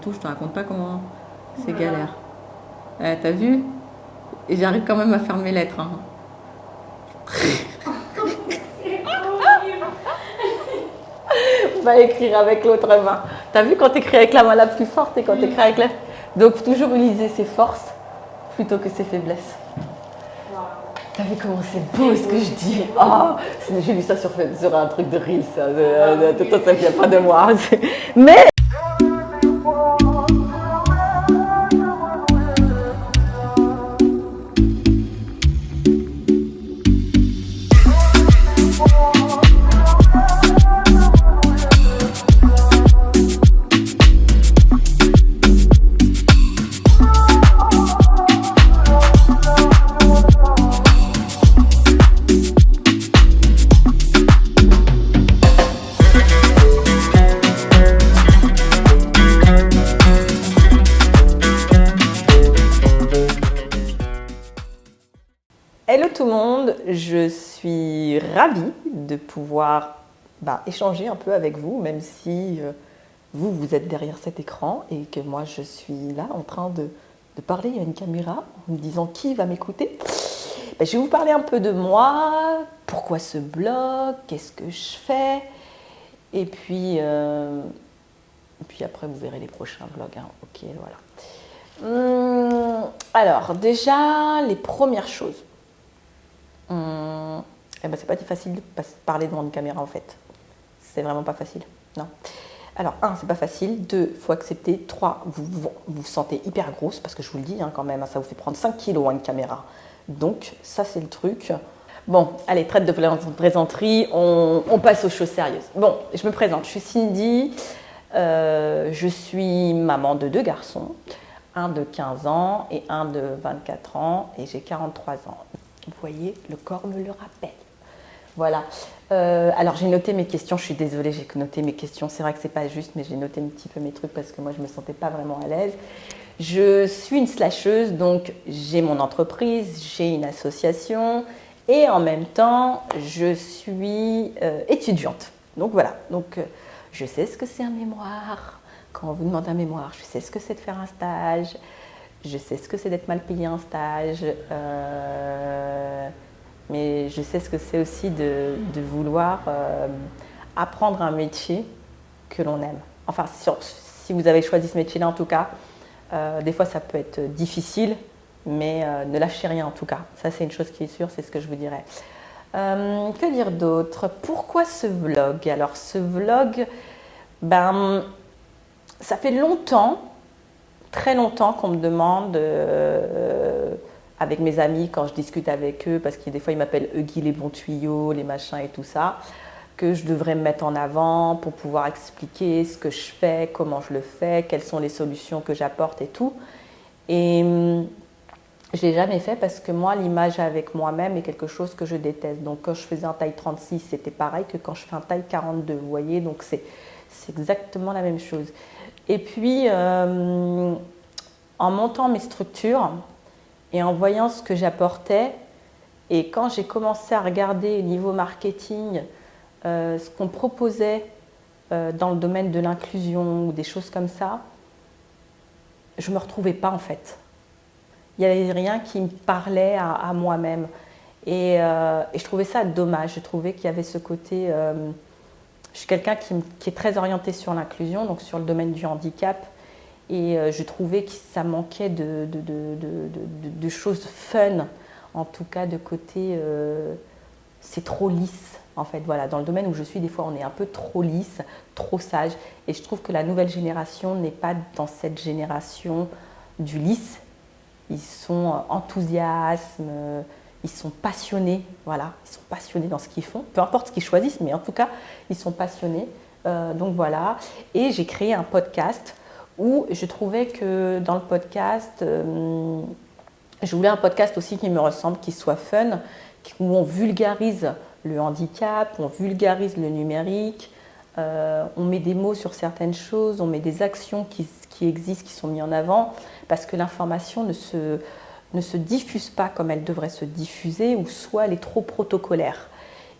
Tout, je te raconte pas comment c'est galère. T'as vu? Et j'arrive quand même à faire mes lettres. Hein. On va écrire avec l'autre main. T'as vu quand t'écris avec la main la plus forte et quand t'écris avec la... Donc toujours utiliser ses forces plutôt que ses faiblesses. T'as vu comment c'est beau ce que je dis? Oh, j'ai lu ça sur un truc de riz, ça. Ça vient pas de moi. Mais hello tout le monde, je suis ravie de pouvoir échanger un peu avec vous, même si vous êtes derrière cet écran et que moi je suis là en train de parler à une caméra en me disant qui va m'écouter. Je vais vous parler un peu de moi, pourquoi ce blog, qu'est-ce que je fais, et puis après vous verrez les prochains vlogs. Hein. Ok, voilà. Alors déjà, les premières choses. C'est pas facile de parler devant une caméra en fait. C'est vraiment pas facile. Non. Alors, 1, c'est pas facile. 2, faut accepter. 3, vous sentez hyper grosse parce que je vous le dis quand même, ça vous fait prendre 5 kilos une caméra. Donc, ça c'est le truc. Bon, allez, traite de plaisanterie, on passe aux choses sérieuses. Bon, je me présente, je suis Cindy. Je suis maman de 2 garçons. Un de 15 ans et un de 24 ans et j'ai 43 ans. Vous voyez, le corps me le rappelle. Voilà. Alors j'ai noté mes questions, je suis désolée, j'ai noté mes questions. C'est vrai que c'est pas juste, mais j'ai noté un petit peu mes trucs parce que moi je me sentais pas vraiment à l'aise. Je suis une slasheuse, donc j'ai mon entreprise, j'ai une association et en même temps je suis étudiante. Donc voilà. Donc je sais ce que c'est un mémoire. Quand on vous demande un mémoire, je sais ce que c'est de faire un stage. Je sais ce que c'est d'être mal payé en stage, mais je sais ce que c'est aussi de vouloir apprendre un métier que l'on aime. Enfin, si vous avez choisi ce métier-là en tout cas, des fois ça peut être difficile, mais ne lâchez rien en tout cas. Ça c'est une chose qui est sûre, c'est ce que je vous dirais. Que dire d'autre? Pourquoi ce vlog? Alors ce vlog, ça fait longtemps, très longtemps qu'on me demande, avec mes amis, quand je discute avec eux, parce que des fois ils m'appellent Huggy les bons tuyaux, les machins et tout ça, que je devrais me mettre en avant pour pouvoir expliquer ce que je fais, comment je le fais, quelles sont les solutions que j'apporte et tout. Et je ne l'ai jamais fait parce que moi, l'image avec moi-même est quelque chose que je déteste. Donc quand je faisais un taille 36, c'était pareil que quand je fais un taille 42, vous voyez, donc c'est exactement la même chose. Et puis, en montant mes structures et en voyant ce que j'apportais, et quand j'ai commencé à regarder au niveau marketing ce qu'on proposait dans le domaine de l'inclusion ou des choses comme ça, je ne me retrouvais pas en fait. Il n'y avait rien qui me parlait à moi-même. Et je trouvais ça dommage. Je trouvais qu'il y avait ce côté... je suis quelqu'un qui est très orienté sur l'inclusion, donc sur le domaine du handicap. Et je trouvais que ça manquait de choses fun, en tout cas de côté, c'est trop lisse. En fait, voilà, dans le domaine où je suis, des fois, on est un peu trop lisse, trop sage. Et je trouve que la nouvelle génération n'est pas dans cette génération du lisse. Ils sont enthousiastes, ils sont passionnés, voilà, ils sont passionnés dans ce qu'ils font, peu importe ce qu'ils choisissent, mais en tout cas, ils sont passionnés. Donc voilà, et j'ai créé un podcast où je trouvais que dans le podcast, je voulais un podcast aussi qui me ressemble, qui soit fun, où on vulgarise le handicap, on vulgarise le numérique, on met des mots sur certaines choses, on met des actions qui existent, qui sont mises en avant, parce que l'information ne se diffuse pas comme elle devrait se diffuser, ou soit elle est trop protocolaire.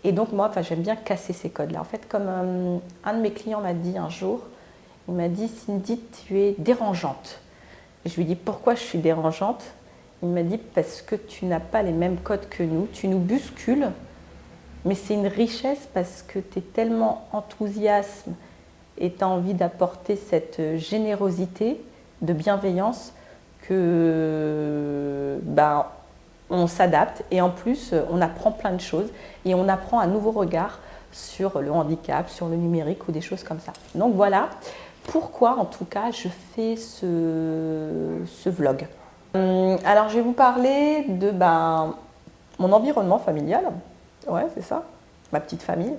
Et donc moi, j'aime bien casser ces codes-là. En fait, comme un de mes clients m'a dit un jour, Il m'a dit, Cindy, tu es dérangeante. Je lui ai dit, pourquoi je suis dérangeante? Il m'a dit, parce que tu n'as pas les mêmes codes que nous, tu nous bouscules, mais c'est une richesse parce que tu es tellement enthousiaste et tu as envie d'apporter cette générosité, de bienveillance, que on s'adapte et en plus on apprend plein de choses et on apprend un nouveau regard sur le handicap, sur le numérique ou des choses comme ça. Donc voilà pourquoi en tout cas je fais ce vlog. Alors je vais vous parler de mon environnement familial. Ouais, c'est ça, ma petite famille.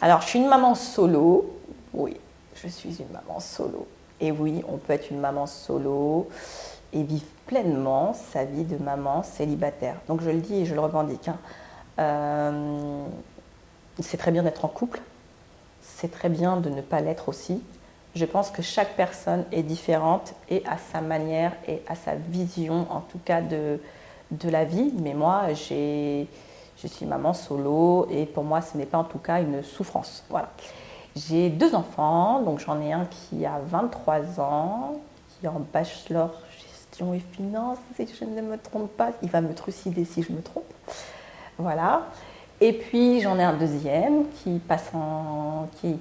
Alors je suis une maman solo. Oui, je suis une maman solo. Et oui, on peut être une maman solo et vivre pleinement sa vie de maman célibataire. Donc je le dis et je le revendique. C'est très bien d'être en couple, c'est très bien de ne pas l'être aussi. Je pense que chaque personne est différente et à sa manière et à sa vision en tout cas de la vie. Mais moi, je suis maman solo et pour moi, ce n'est pas en tout cas une souffrance. Voilà. J'ai 2 enfants, donc j'en ai un qui a 23 ans, qui est en bachelor gestion et finance, si je ne me trompe pas. Il va me trucider si je me trompe. Voilà. Et puis j'en ai un deuxième qui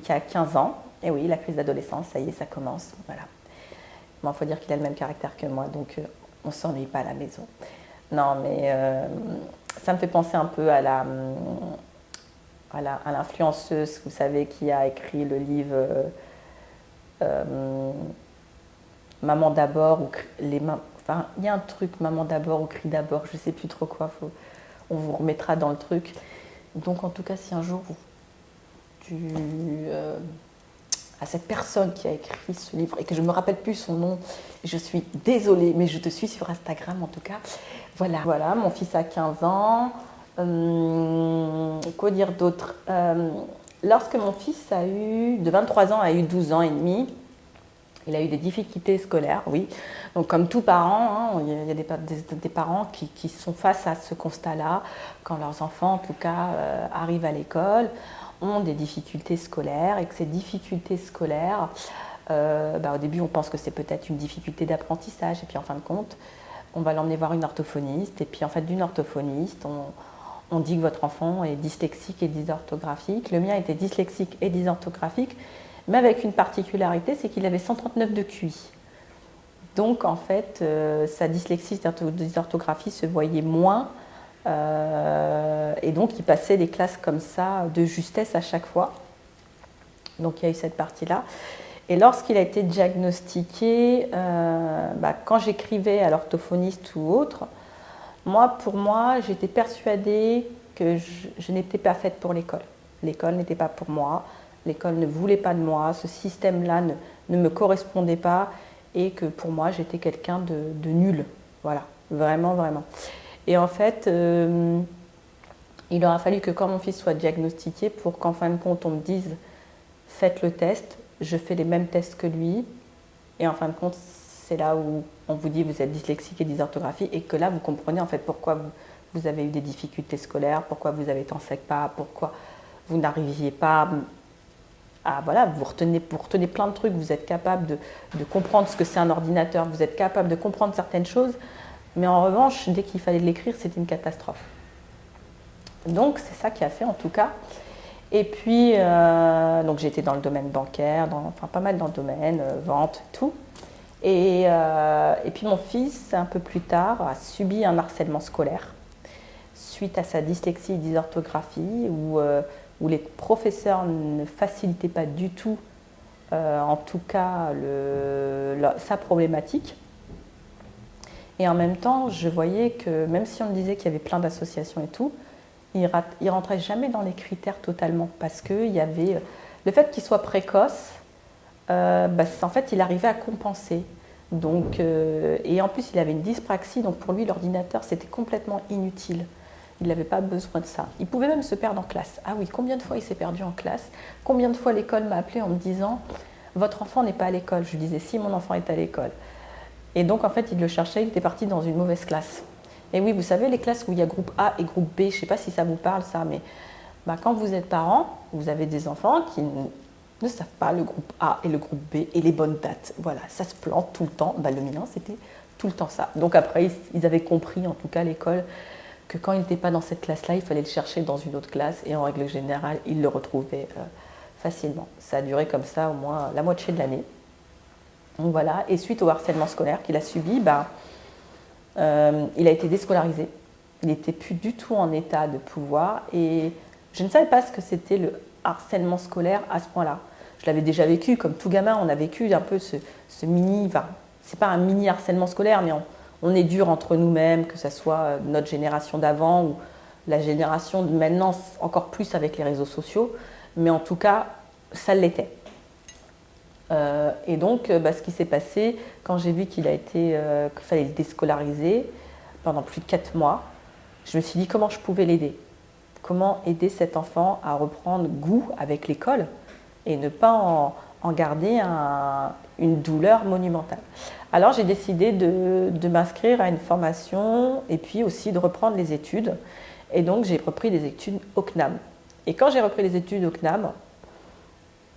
a 15 ans. Et oui, la crise d'adolescence, ça y est, ça commence. Voilà. Bon, il faut dire qu'il a le même caractère que moi, donc on ne s'ennuie pas à la maison. Non, mais ça me fait penser un peu à l'influenceuse, vous savez, qui a écrit le livre Maman d'abord, ou enfin, il y a un truc, Maman d'abord ou Cri d'abord, je ne sais plus trop quoi, on vous remettra dans le truc. Donc en tout cas, si un jour à cette personne qui a écrit ce livre et que je ne me rappelle plus son nom, je suis désolée, mais je te suis sur Instagram en tout cas. Voilà, mon fils a 15 ans. Quoi dire d'autre? Lorsque mon fils de 23 ans a eu 12 ans et demi, il a eu des difficultés scolaires, oui. Donc comme tout parent, il y a des parents qui sont face à ce constat-là, quand leurs enfants en tout cas arrivent à l'école, ont des difficultés scolaires et que ces difficultés scolaires, au début on pense que c'est peut-être une difficulté d'apprentissage et puis en fin de compte, on va l'emmener voir une orthophoniste et puis en fait d'une orthophoniste, on dit que votre enfant est dyslexique et dysorthographique. Le mien était dyslexique et dysorthographique, mais avec une particularité, c'est qu'il avait 139 de QI. Donc en fait, sa dyslexie et dysorthographie se voyait moins et donc il passait les classes comme ça de justesse à chaque fois. Donc il y a eu cette partie-là. Et lorsqu'il a été diagnostiqué, quand j'écrivais à l'orthophoniste ou autre, pour moi, j'étais persuadée que je n'étais pas faite pour l'école. L'école n'était pas pour moi, l'école ne voulait pas de moi, ce système-là ne me correspondait pas et que pour moi, j'étais quelqu'un de nul. Voilà, vraiment, vraiment. Et en fait, il aura fallu que quand mon fils soit diagnostiqué pour qu'en fin de compte, on me dise « faites le test », je fais les mêmes tests que lui et en fin de compte, c'est là où on vous dit vous êtes dyslexique et dysorthographie et que là vous comprenez en fait pourquoi vous avez eu des difficultés scolaires, pourquoi vous avez été en SECPA, pourquoi vous n'arriviez pas à vous retenez plein de trucs, vous êtes capable de comprendre ce que c'est un ordinateur, vous êtes capable de comprendre certaines choses, mais en revanche dès qu'il fallait l'écrire c'était une catastrophe. Donc c'est ça qui a fait en tout cas. Et puis donc j'étais dans le domaine bancaire, pas mal dans le domaine, vente, tout. Et puis mon fils, un peu plus tard, a subi un harcèlement scolaire suite à sa dyslexie et dysorthographie où les professeurs ne facilitaient pas du tout, en tout cas, sa problématique. Et en même temps, je voyais que même si on me disait qu'il y avait plein d'associations et tout, il ne rentrait jamais dans les critères totalement parce qu'il y avait le fait qu'il soit précoce. En fait, il arrivait à compenser. Donc, et en plus, il avait une dyspraxie, donc pour lui, l'ordinateur, c'était complètement inutile. Il n'avait pas besoin de ça. Il pouvait même se perdre en classe. Ah oui, combien de fois il s'est perdu en classe? Combien de fois l'école m'a appelé en me disant « Votre enfant n'est pas à l'école ?» Je lui disais « Si, mon enfant est à l'école. » Et donc, en fait, il le cherchait, il était parti dans une mauvaise classe. Et oui, vous savez, les classes où il y a groupe A et groupe B, je ne sais pas si ça vous parle, ça, mais quand vous êtes parent, vous avez des enfants ne savent pas le groupe A et le groupe B et les bonnes dates. Voilà, ça se plante tout le temps. Le mien, c'était tout le temps ça. Donc après, ils avaient compris, en tout cas à l'école, que quand il n'était pas dans cette classe-là, il fallait le chercher dans une autre classe et en règle générale, ils le retrouvaient facilement. Ça a duré comme ça au moins la moitié de l'année. Donc voilà, et suite au harcèlement scolaire qu'il a subi, il a été déscolarisé. Il n'était plus du tout en état de pouvoir et je ne savais pas ce que c'était le harcèlement scolaire à ce point-là. Je l'avais déjà vécu, comme tout gamin, on a vécu un peu ce mini, enfin, c'est pas un mini harcèlement scolaire, mais on est dur entre nous-mêmes, que ce soit notre génération d'avant ou la génération de maintenant, encore plus avec les réseaux sociaux, mais en tout cas, ça l'était. Et donc, ce qui s'est passé, quand j'ai vu qu'il fallait le déscolariser pendant plus de 4 mois, je me suis dit comment je pouvais l'aider. Comment aider cet enfant à reprendre goût avec l'école et ne pas en garder une douleur monumentale. Alors j'ai décidé de m'inscrire à une formation et puis aussi de reprendre les études. Et donc j'ai repris des études au CNAM. Et quand j'ai repris les études au CNAM,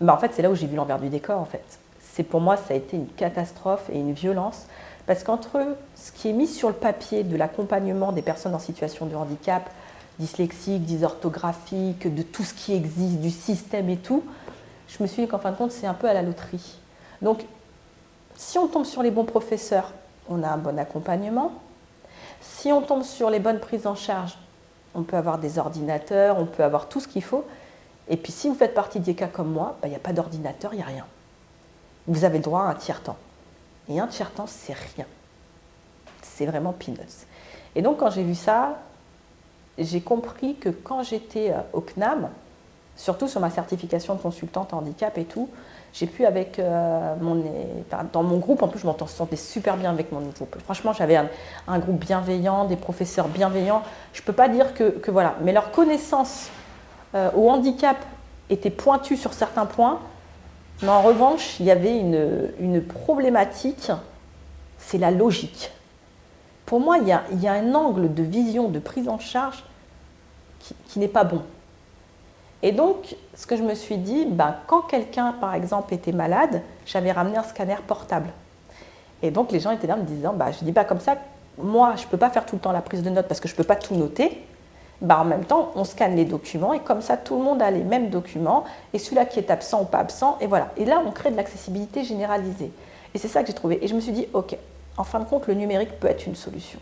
en fait c'est là où j'ai vu l'envers du décor en fait. Pour moi ça a été une catastrophe et une violence parce qu'entre ce qui est mis sur le papier de l'accompagnement des personnes en situation de handicap, dyslexiques, dysorthographiques, de tout ce qui existe, du système et tout, je me suis dit qu'en fin de compte, c'est un peu à la loterie. Donc, si on tombe sur les bons professeurs, on a un bon accompagnement. Si on tombe sur les bonnes prises en charge, on peut avoir des ordinateurs, on peut avoir tout ce qu'il faut. Et puis, si vous faites partie des cas comme moi, il n'y a pas d'ordinateur, il n'y a rien. Vous avez le droit à un tiers-temps. Et un tiers-temps, c'est rien. C'est vraiment peanuts. Et donc, quand j'ai vu ça, j'ai compris que quand j'étais au CNAM, surtout sur ma certification de consultante handicap et tout, j'ai pu avec dans mon groupe, en plus je m'entendais super bien avec mon groupe. Franchement, j'avais un groupe bienveillant, des professeurs bienveillants. Je ne peux pas dire que voilà, mais leur connaissance au handicap était pointue sur certains points. Mais en revanche, il y avait une problématique, c'est la logique. Pour moi, il y a un angle de vision, de prise en charge qui n'est pas bon. Et donc, ce que je me suis dit, quand quelqu'un, par exemple, était malade, j'avais ramené un scanner portable. Et donc, les gens étaient là me disant, je dis, comme ça, moi, je ne peux pas faire tout le temps la prise de notes parce que je ne peux pas tout noter. En même temps, on scanne les documents et comme ça, tout le monde a les mêmes documents et celui-là qui est absent ou pas absent, et voilà. Et là, on crée de l'accessibilité généralisée. Et c'est ça que j'ai trouvé. Et je me suis dit, ok, en fin de compte, le numérique peut être une solution.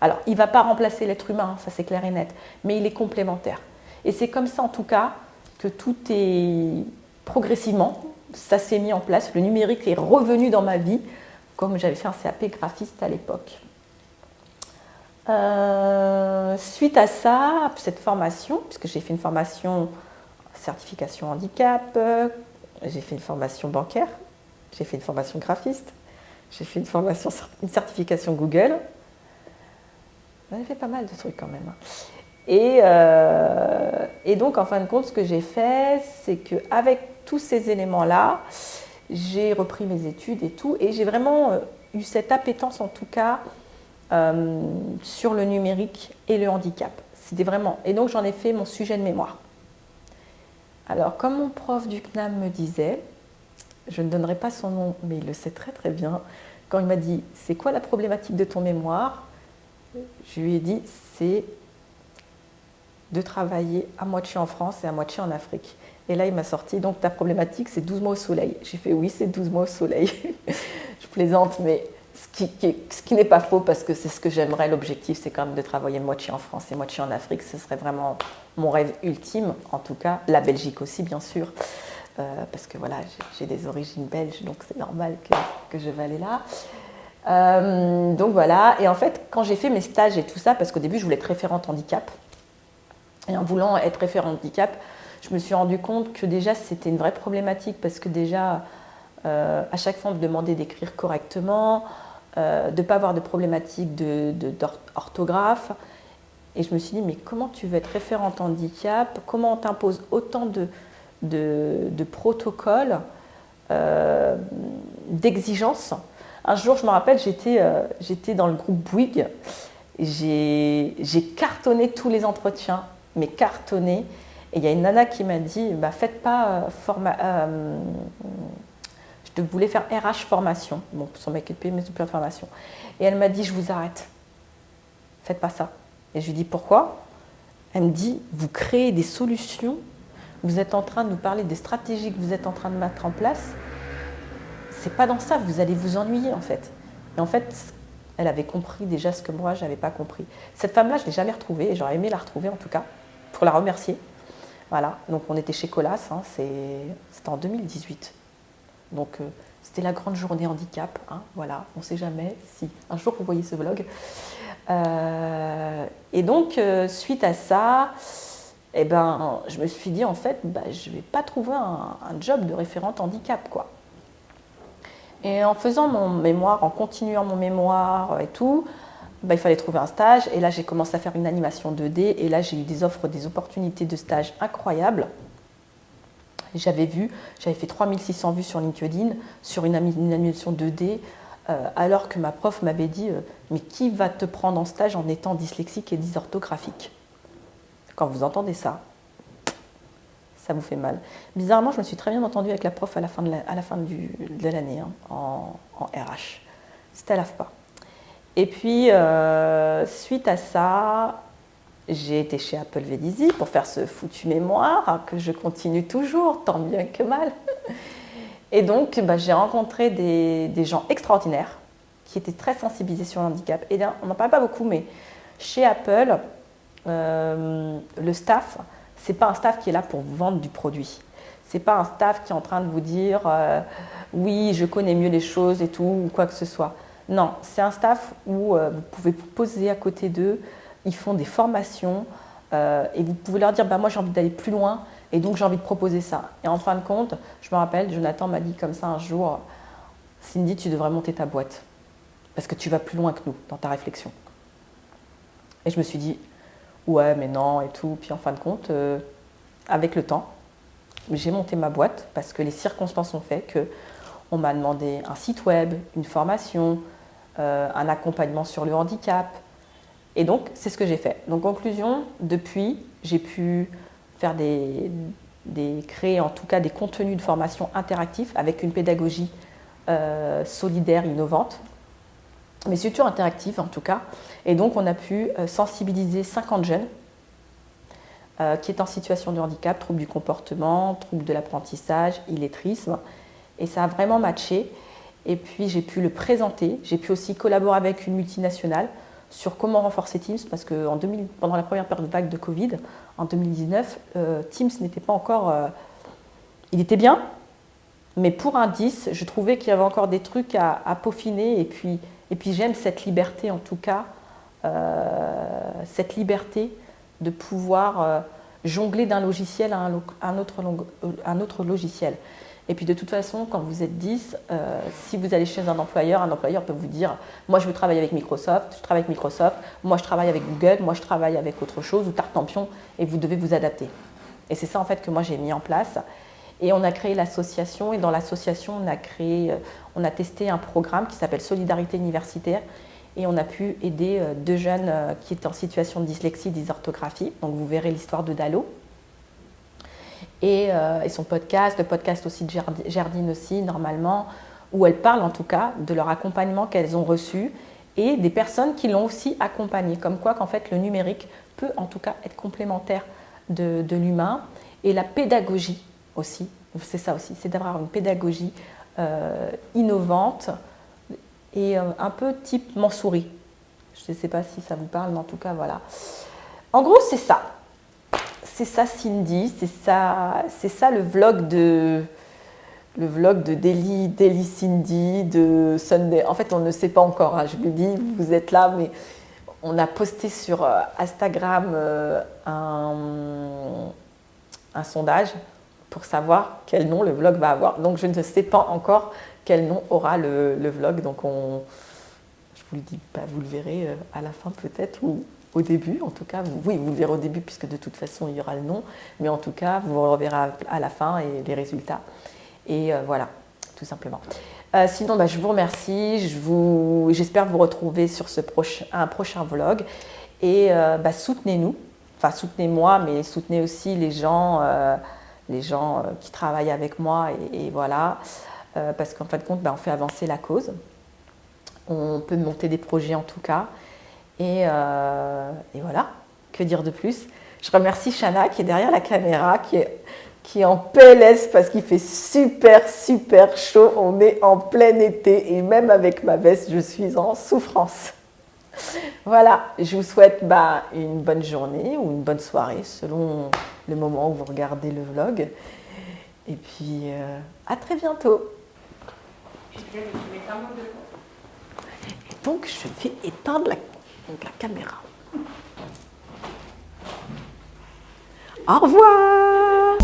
Alors, il ne va pas remplacer l'être humain, ça c'est clair et net, mais il est complémentaire. Et c'est comme ça, en tout cas, que tout est progressivement, ça s'est mis en place. Le numérique est revenu dans ma vie, comme j'avais fait un CAP graphiste à l'époque. Suite à ça, cette formation, puisque j'ai fait une formation certification handicap, j'ai fait une formation bancaire, j'ai fait une formation graphiste, j'ai fait une certification Google. J'ai fait pas mal de trucs quand même. Et donc, en fin de compte, ce que j'ai fait, c'est qu'avec tous ces éléments-là, j'ai repris mes études et tout, et j'ai vraiment eu cette appétence, en tout cas, sur le numérique et le handicap. C'était vraiment... Et donc, j'en ai fait mon sujet de mémoire. Alors, comme mon prof du CNAM me disait, je ne donnerai pas son nom, mais il le sait très très bien, quand il m'a dit « C'est quoi la problématique de ton mémoire ?» Je lui ai dit « C'est de travailler à moitié en France et à moitié en Afrique. » Et là, il m'a sorti « Donc, ta problématique, c'est 12 mois au soleil. » J'ai fait « Oui, c'est 12 mois au soleil. » Je plaisante, mais ce qui n'est pas faux parce que c'est ce que j'aimerais. L'objectif, c'est quand même de travailler moitié en France et moitié en Afrique. Ce serait vraiment mon rêve ultime, en tout cas. La Belgique aussi, bien sûr. Parce que voilà, j'ai des origines belges, donc c'est normal que je vais aller là. Donc voilà, et en fait, quand j'ai fait mes stages et tout ça, parce qu'au début, je voulais être référente handicap, et en voulant être référente handicap, je me suis rendu compte que déjà, c'était une vraie problématique, parce que déjà, à chaque fois, on me demandait d'écrire correctement, de ne pas avoir de problématique d'orthographe, et je me suis dit, mais comment tu veux être référente handicap? Comment on t'impose autant de protocoles, d'exigences? Un jour, je me rappelle, j'étais dans le groupe Bouygues. J'ai cartonné tous les entretiens, mais cartonné. Et il y a une nana qui m'a dit, faites pas je voulais faire RH formation. Bon, son mec est payé, mais c'est plus de formation. Et elle m'a dit, je vous arrête. Faites pas ça. Et je lui dis, pourquoi? Elle me dit, vous créez des solutions, vous êtes en train de nous parler des stratégies que vous êtes en train de mettre en place. C'est pas dans ça, vous allez vous ennuyer en fait. Et en fait, elle avait compris déjà ce que moi, je n'avais pas compris. Cette femme-là, je ne l'ai jamais retrouvée, et j'aurais aimé la retrouver en tout cas, pour la remercier. Voilà, donc on était chez Colas, c'était en 2018. Donc c'était la grande journée handicap, voilà, on ne sait jamais si un jour vous voyez ce vlog. Et donc, suite à ça, je me suis dit, en fait, je ne vais pas trouver un job de référente handicap, quoi. Et en faisant mon mémoire, en continuant mon mémoire et tout, il fallait trouver un stage. Et là, j'ai commencé à faire une animation 2D. Et là, j'ai eu des opportunités de stage incroyables. J'avais fait 3600 vues sur LinkedIn, sur une animation 2D, alors que ma prof m'avait dit mais qui va te prendre en stage en étant dyslexique et dysorthographique? Quand vous entendez ça, ça vous fait mal. Bizarrement, je me suis très bien entendue avec la prof à la fin de l'année en RH. C'était à l'AFPA. Et puis, suite à ça, j'ai été chez Apple Vélizy pour faire ce foutu mémoire que je continue toujours, tant bien que mal. Et donc, j'ai rencontré des gens extraordinaires qui étaient très sensibilisés sur le handicap. Et là, on n'en parle pas beaucoup, mais chez Apple, le staff, c'est pas un staff qui est là pour vous vendre du produit. C'est pas un staff qui est en train de vous dire oui, je connais mieux les choses et tout, ou quoi que ce soit. Non, c'est un staff où vous pouvez vous poser à côté d'eux, ils font des formations et vous pouvez leur dire moi j'ai envie d'aller plus loin et donc j'ai envie de proposer ça. Et en fin de compte, je me rappelle, Jonathan m'a dit comme ça un jour, Cindy, tu devrais monter ta boîte parce que tu vas plus loin que nous dans ta réflexion. Et je me suis dit ouais mais non et tout. Puis en fin de compte, avec le temps, j'ai monté ma boîte parce que les circonstances ont fait qu'on m'a demandé un site web, une formation, un accompagnement sur le handicap. Et donc, c'est ce que j'ai fait. Donc, conclusion, depuis, j'ai pu faire créer en tout cas des contenus de formation interactifs avec une pédagogie solidaire, innovante, mais surtout interactive en tout cas. Et donc, on a pu sensibiliser 50 jeunes qui est en situation de handicap, troubles du comportement, troubles de l'apprentissage, illettrisme. Et ça a vraiment matché. Et puis j'ai pu le présenter. J'ai pu aussi collaborer avec une multinationale sur comment renforcer Teams, parce que pendant la première période vague de Covid, en 2019, Teams n'était pas encore... il était bien, mais pour un 10, je trouvais qu'il y avait encore des trucs à peaufiner. Et puis j'aime cette liberté, en tout cas, cette liberté de pouvoir jongler d'un logiciel à un autre logiciel. Et puis de toute façon, quand vous êtes 10, si vous allez chez un employeur peut vous dire « moi je veux travailler avec Microsoft, je travaille avec Microsoft, moi je travaille avec Google, moi je travaille avec autre chose ou Tartampion » et vous devez vous adapter. Et c'est ça en fait que moi j'ai mis en place. Et on a créé l'association et dans l'association on a testé un programme qui s'appelle Solidarité universitaire. Et on a pu aider 2 jeunes qui étaient en situation de dyslexie, dysorthographie. Donc vous verrez l'histoire de Dalo. Et son podcast, le podcast aussi de Gerdine aussi, normalement, où elles parlent en tout cas de leur accompagnement qu'elles ont reçu et des personnes qui l'ont aussi accompagné. Comme quoi qu'en fait le numérique peut en tout cas être complémentaire de l'humain. Et la pédagogie aussi, c'est ça aussi, c'est d'avoir une pédagogie innovante, et un peu type Mansouri. Je ne sais pas si ça vous parle, mais en tout cas, voilà. En gros, c'est ça. C'est ça Cindy, c'est ça le vlog de Daily Cindy, de Sunday. En fait, on ne sait pas encore, je vous le dis, vous êtes là, mais on a posté sur Instagram un sondage pour savoir quel nom le vlog va avoir. Donc, je ne sais pas encore quel nom aura le vlog. Donc, je vous le dis, vous le verrez à la fin peut-être ou au début. En tout cas, vous le verrez au début puisque de toute façon, il y aura le nom. Mais en tout cas, vous le reverrez à la fin et les résultats. Et voilà, tout simplement. Sinon, je vous remercie. J'espère vous retrouver sur un prochain vlog. Et soutenez-nous. enfin soutenez-moi, mais soutenez aussi les gens qui travaillent avec moi et voilà, parce qu'en fin de compte, on fait avancer la cause. On peut monter des projets en tout cas. Et voilà, que dire de plus? Je remercie Shana qui est derrière la caméra, qui est en PLS parce qu'il fait super, super chaud. On est en plein été et même avec ma veste, je suis en souffrance. Voilà, je vous souhaite une bonne journée ou une bonne soirée selon le moment où vous regardez le vlog. Et puis, à très bientôt. Et donc, je vais éteindre la caméra. Au revoir!